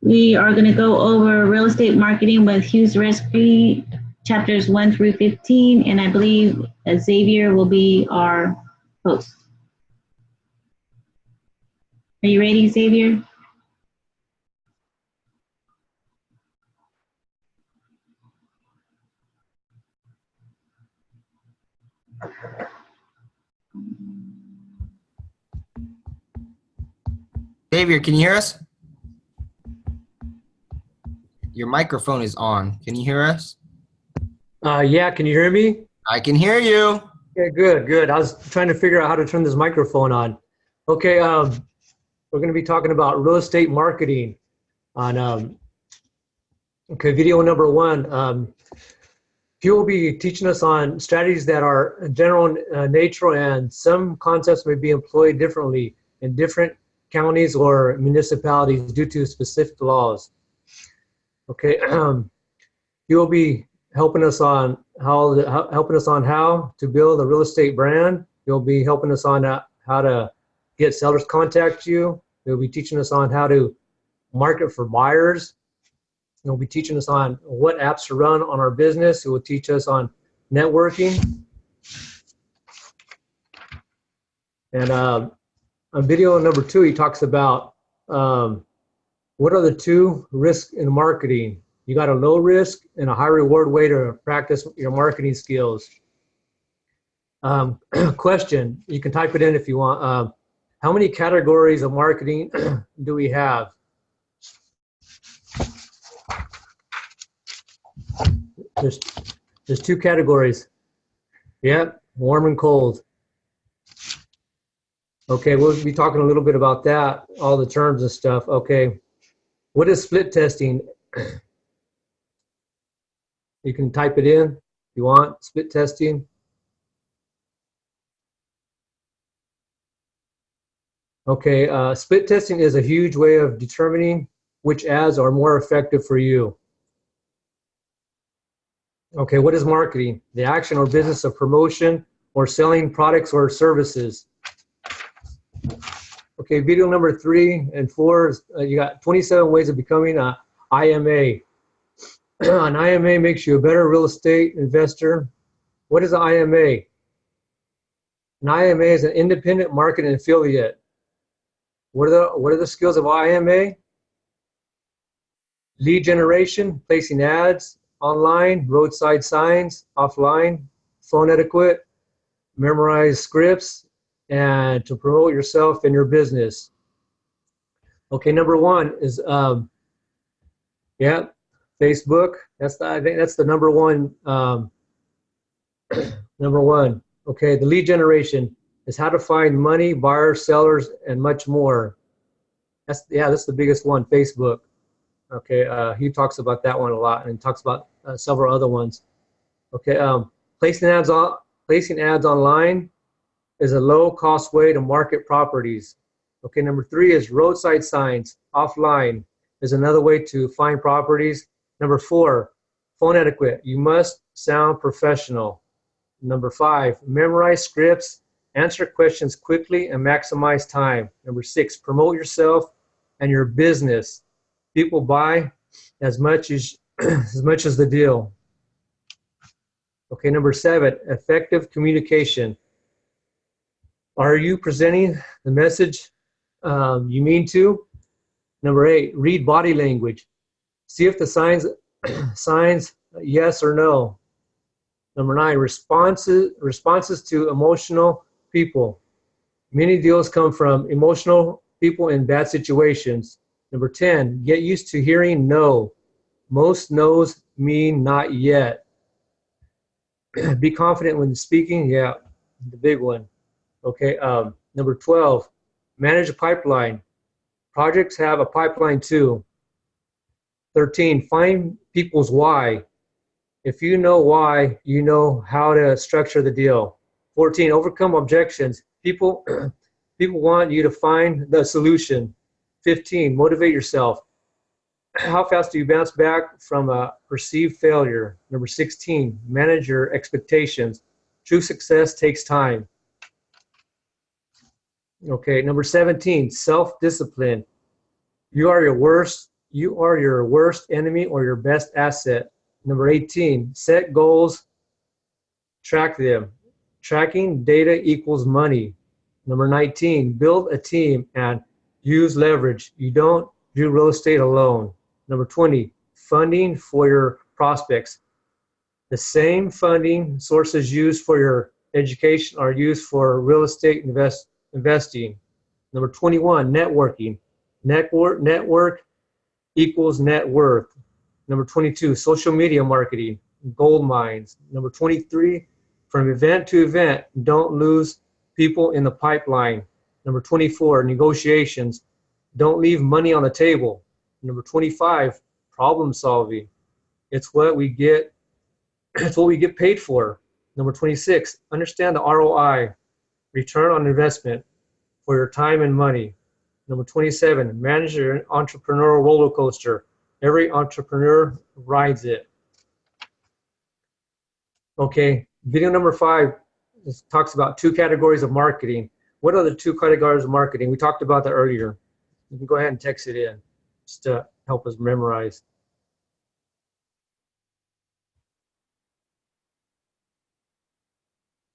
We are going to go over real estate marketing with Hughes Zaretsky, chapters 1 through 15, and I believe Xavier will be our post. Are you ready, Xavier? Xavier, can you hear us? Your microphone is on. Can you hear us? Yeah, can you hear me? I can hear you. Okay, good. I was trying to figure out how to turn this microphone on. Okay, we're going to be talking about real estate marketing on, okay, video number 1. He will be teaching us on strategies that are general in nature, and some concepts may be employed differently in different counties or municipalities due to specific laws. Okay, he will be helping us on how to build a real estate brand. He'll be helping us on how to get sellers to contact you. He'll be teaching us on how to market for buyers. He'll be teaching us on what apps to run on our business. He will teach us on networking. And on video number 2, he talks about what are the 2 risks in marketing. You got a low risk and a high reward way to practice your marketing skills. Question, you can type it in if you want. How many categories of marketing do we have? There's 2 categories. Yep, warm and cold. Okay, we'll be talking a little bit about that, all the terms and stuff. Okay, what is split testing? You can type it in if you want, split testing. Okay, split testing is a huge way of determining which ads are more effective for you. Okay, what is marketing? The action or business of promotion or selling products or services. Okay, video number 3 and 4 is you got 27 ways of becoming an IMA. An IMA makes you a better real estate investor. What is an IMA? An IMA is an independent marketing affiliate. What are the skills of IMA? Lead generation, placing ads online, roadside signs, offline, phone etiquette, memorize scripts, and to promote yourself and your business. Okay, number 1 is Facebook. I think that's the number 1. Number 1. Okay, the lead generation is how to find money, buyers, sellers, and much more. That's the biggest one, Facebook. Okay, he talks about that one a lot, and talks about several other ones. Okay, placing ads online is a low-cost way to market properties. Okay, number 3 is roadside signs offline is another way to find properties. Number 4, phone etiquette. You must sound professional. Number 5, memorize scripts, answer questions quickly, and maximize time. Number 6, promote yourself and your business. People buy as much as the deal. Okay, number 7, effective communication. Are you presenting the message you mean to? Number 8, read body language. See if the signs yes or no. Number 9, responses to emotional people. Many deals come from emotional people in bad situations. Number 10, get used to hearing no. Most no's mean not yet. Be confident when speaking. Yeah, the big one. Okay, number 12, manage a pipeline. Projects have a pipeline too. 13, find people's why. If you know why, you know how to structure the deal. 14, overcome objections. People want you to find the solution. 15, motivate yourself. How fast do you bounce back from a perceived failure? Number 16, manage your expectations. True success takes time. Okay, number 17, self-discipline. You are your worst enemy or your best asset. Number 18, set goals, track them. tracking data equals money. Number 19, build a team and use leverage. You don't do real estate alone. Number 20, funding for your prospects. The same funding sources used for your education are used for real estate investing. Number 21, networking. Network equals net worth. Number 22, social media marketing, gold mines. Number 23, from event to event, don't lose people in the pipeline. Number 24, negotiations. Don't leave money on the table. Number 25, problem solving. It's what we get, it's what we get paid for. Number 26, understand the ROI, return on investment for your time and money. Number 27, manage your entrepreneurial roller coaster. Every entrepreneur rides it. Okay, video number 5 talks about 2 categories of marketing. What are the 2 categories of marketing? We talked about that earlier. You can go ahead and text it in just to help us memorize.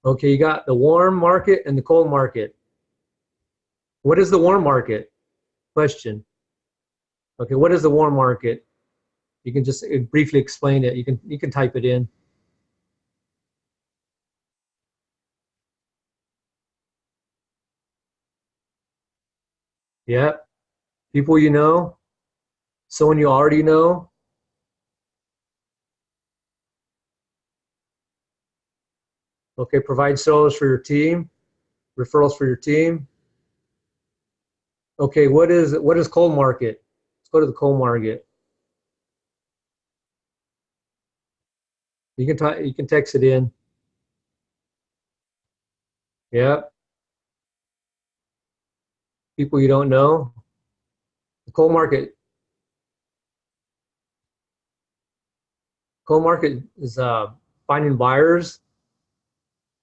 Okay, you got the warm market and the cold market. What is the warm market? Question. Okay, what is the warm market? You can just briefly explain it. You can type it in. Yep. People you know, someone you already know. Okay, provide sellers for your team, referrals for your team. Okay, what is cold market? Let's go to the cold market. You can text it in. Yep. People you don't know. The cold market. Cold market is finding buyers,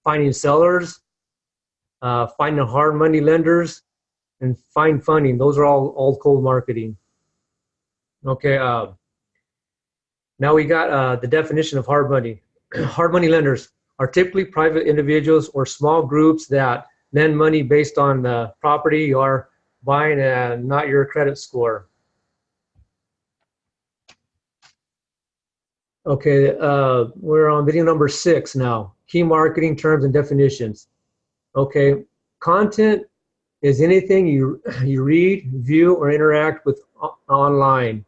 finding sellers, finding hard money lenders, and find funding. Those are all cold marketing. Okay. Now we got the definition of hard money. Hard money lenders are typically private individuals or small groups that lend money based on the property you are buying and not your credit score. Okay, we're on video number 6 now. Key marketing terms and definitions. Okay, content is anything you read, view, or interact with online.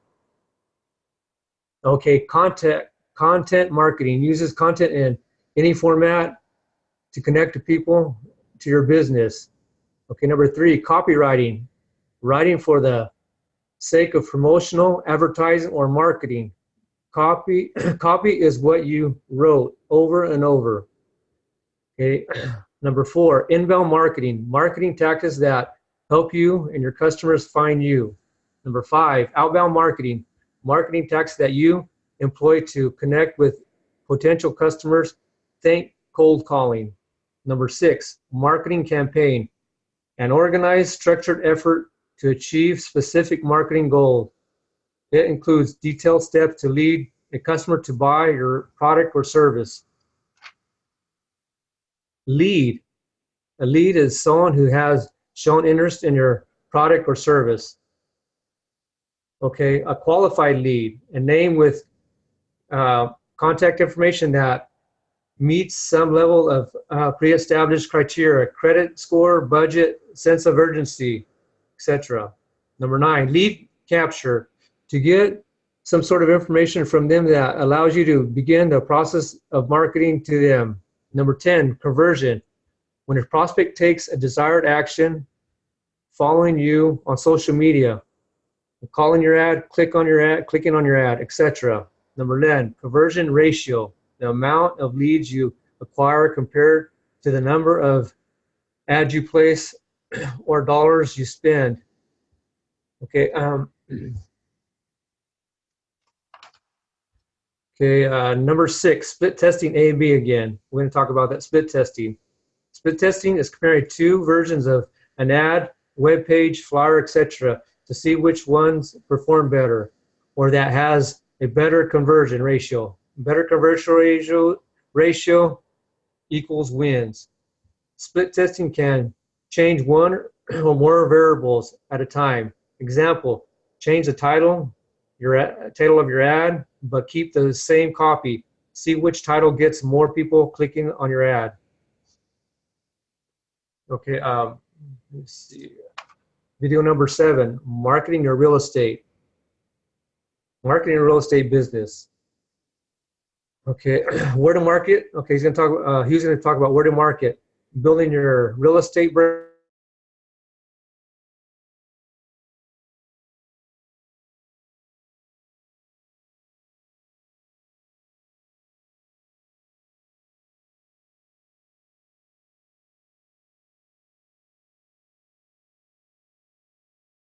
Okay, content marketing uses content in any format to connect to people to your business. Okay, number 3, copywriting, writing for the sake of promotional, advertising, or marketing. Copy is what you wrote over and over. Okay, number 4, inbound marketing, marketing tactics that help you and your customers find you. Number 5, outbound marketing, marketing tactics that you employ to connect with potential customers. Think cold calling. Number 6, marketing campaign, an organized, structured effort to achieve specific marketing goals. It includes detailed steps to lead a customer to buy your product or service. Lead. A lead is someone who has shown interest in your product or service. Okay, a qualified lead, a name with contact information that meets some level of pre-established criteria, credit score, budget, sense of urgency, etc. Number 9, lead capture, to get some sort of information from them that allows you to begin the process of marketing to them. Number 10, conversion, when a prospect takes a desired action, following you on social media, calling your ad, clicking on your ad, etc. Number 11, conversion ratio, the amount of leads you acquire compared to the number of ads you place or dollars you spend. Okay. Number 6, split testing A and B again. We're going to talk about that split testing. Split testing is comparing 2 versions of an ad, web page, flyer, etc. to see which ones perform better or that has a better conversion ratio. Better conversion ratio equals wins. Split testing can change one or more variables at a time. Example, change the title of your ad, but keep the same copy. See which title gets more people clicking on your ad. Okay, let's see. Video number 7, marketing your real estate. Marketing your real estate business. Okay, where to market. Okay, he's gonna talk about where to market. Building your real estate brand.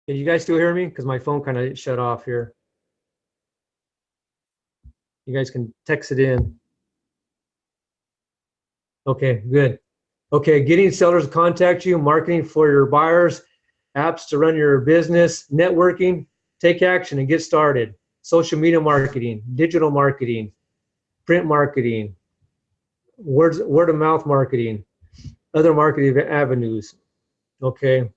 Can you guys still hear me? Because my phone kind of shut off here. You guys can text it in. Okay, good. Okay, getting sellers to contact you, marketing for your buyers, apps to run your business, networking, take action and get started. Social media marketing, digital marketing, print marketing, word of mouth marketing, other marketing avenues. Okay.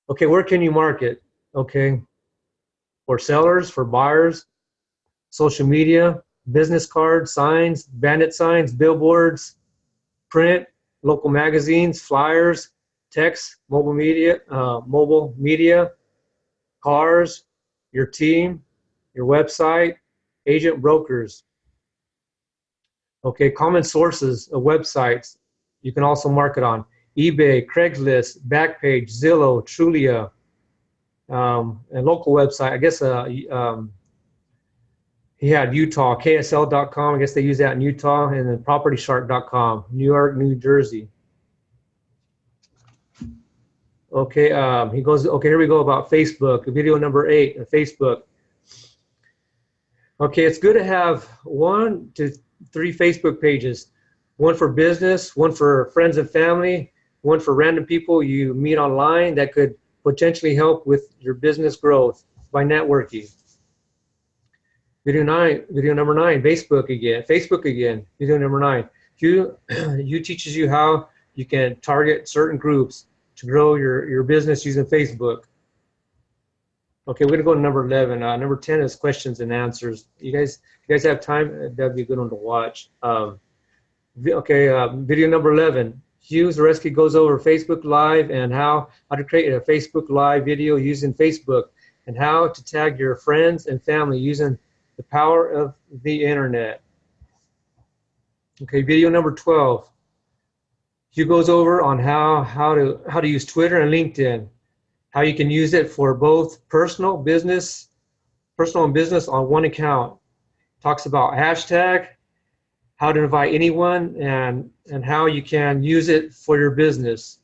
Okay, where can you market? Okay, for sellers, for buyers, social media, business cards, signs, bandit signs, billboards, print, local magazines, flyers, text, mobile media, cars, your team, your website, agent brokers. Okay, common sources of websites you can also market on: eBay, Craigslist, Backpage, Zillow, Trulia, and local website. I guess he had Utah, KSL.com. I guess they use that in Utah, and then PropertyShark.com, New York, New Jersey. Okay, he goes. Okay, here we go about Facebook. Video number 8, Facebook. Okay, it's good to have 1 to 3 Facebook pages. One for business, one for friends and family, one for random people you meet online that could potentially help with your business growth by networking. Video number 9, Facebook again. Video number 9. You teaches you how you can target certain groups to grow your business using Facebook. Okay, we're gonna go to number 11. Number 10 is questions and answers. You guys have time? That'd be a good one to watch. Video number 11. Hugh Zareski goes over Facebook Live and how to create a Facebook Live video using Facebook, and how to tag your friends and family using the power of the internet. Okay, video number 12. Hugh goes over on how to use Twitter and LinkedIn, how you can use it for both personal and business on one account. Talks about hashtag, how to invite anyone, and how you can use it for your business.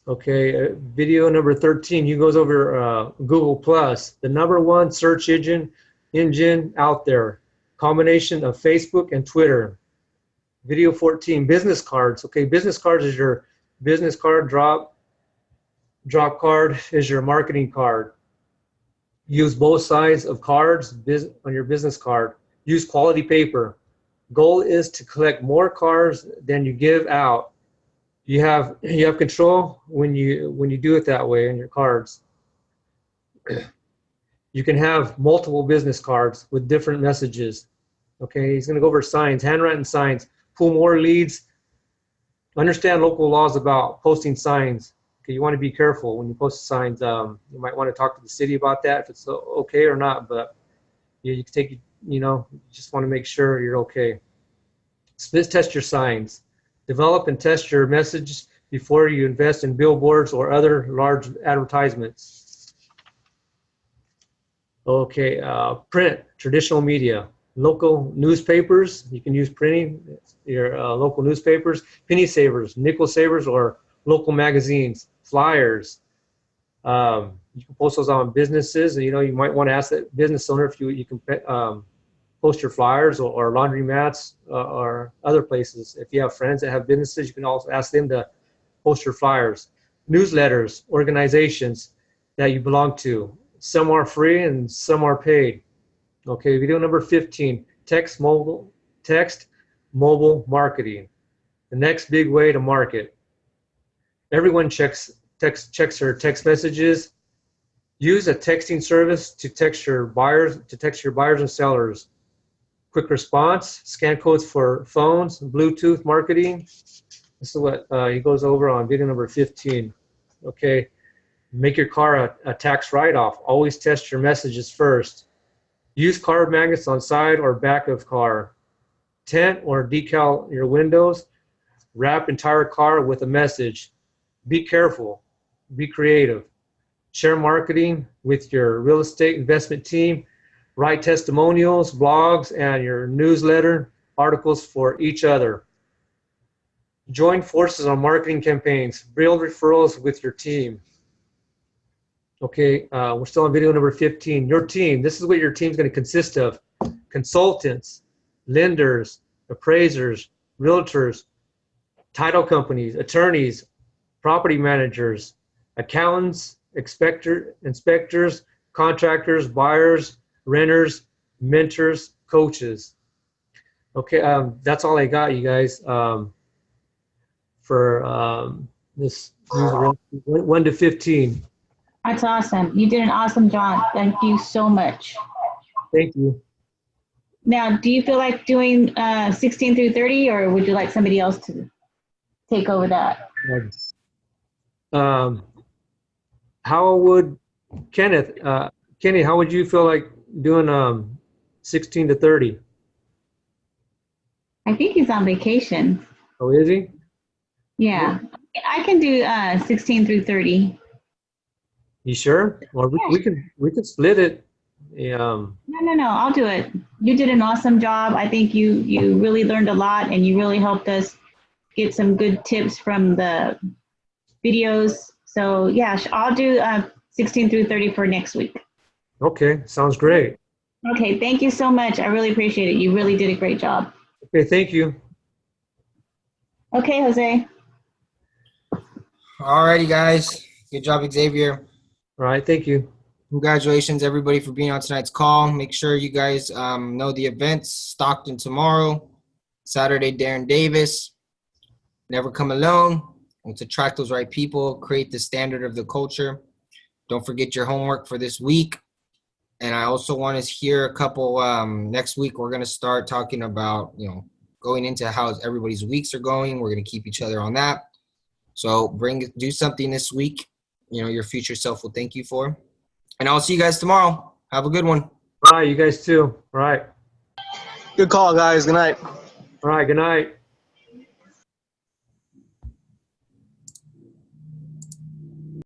Okay, video number 13, he goes over Google Plus, the #1 search engine out there, combination of Facebook and Twitter. Video 14, business cards. Okay, business cards is your business card, drop card is your marketing card. Use both sides of cards on your business card. Use quality paper. Goal is to collect more cards than you give out. You have control when you do it that way in your cards. You can have multiple business cards with different messages. Okay, he's going to go over signs, handwritten signs, pull more leads. Understand local laws about posting signs. Okay, you want to be careful when you post signs. You might want to talk to the city about that, if it's okay or not. But you can take, you just want to make sure you're okay. Split test your signs. Develop and test your message before you invest in billboards or other large advertisements. Okay, print, traditional media, local newspapers. You can use printing your local newspapers, penny savers, nickel savers, or local magazines, flyers. You can post those on businesses. You might want to ask that business owner if you can post your flyers or laundry mats or other places. If you have friends that have businesses, you can also ask them to post your flyers. Newsletters, organizations that you belong to. Some are free and some are paid. Okay, video number 15, text, mobile, text, mobile marketing. The next big way to market. Everyone checks their text messages. Use a texting service to text your buyers and sellers. Quick response, scan codes for phones, Bluetooth marketing. This is what he goes over on video number 15. Okay, make your car a tax write-off. Always test your messages first. Use card magnets on side or back of car. Tint or decal your windows. Wrap entire car with a message. Be careful. Be creative. Share marketing with your real estate investment team. Write testimonials, blogs, and your newsletter articles for each other. Join forces on marketing campaigns. Build referrals with your team. Okay, we're still on video number 15. Your team. This is what your team's going to consist of. Consultants, lenders, appraisers, realtors, title companies, attorneys, property managers, accountants, inspectors, contractors, buyers, renters, mentors, coaches. Okay, that's all I got, you guys, for this 1 to 15. That's awesome. You did an awesome job. Thank you so much. Thank you. Now, do you feel like doing 16 through 30, or would you like somebody else to take over that? How would Kenny, how would you feel like doing 16 to 30? I think he's on vacation. Oh, is he? Yeah, I can do 16 through 30. You sure? Or we can split it. No, I'll do it. You did an awesome job. I think you really learned a lot, and you really helped us get some good tips from the videos. So yeah, I'll do 16 through 30 for next week. Okay, sounds great. Okay, thank you so much. I really appreciate it. You really did a great job. Okay, thank you. Okay, Jose. Alrighty, guys. Good job, Xavier. All right, thank you. Congratulations, everybody, for being on tonight's call. Make sure you guys know the events. Stockton tomorrow, Saturday, Darren Davis. Never come alone. Let's attract those right people, create the standard of the culture. Don't forget your homework for this week. And I also want to hear a couple, next week we're going to start talking about, going into how everybody's weeks are going. We're going to keep each other on that. So do something this week, your future self will thank you for. And I'll see you guys tomorrow. Have a good one. All right, you guys too. All right. Good call, guys. Good night. All right, good night.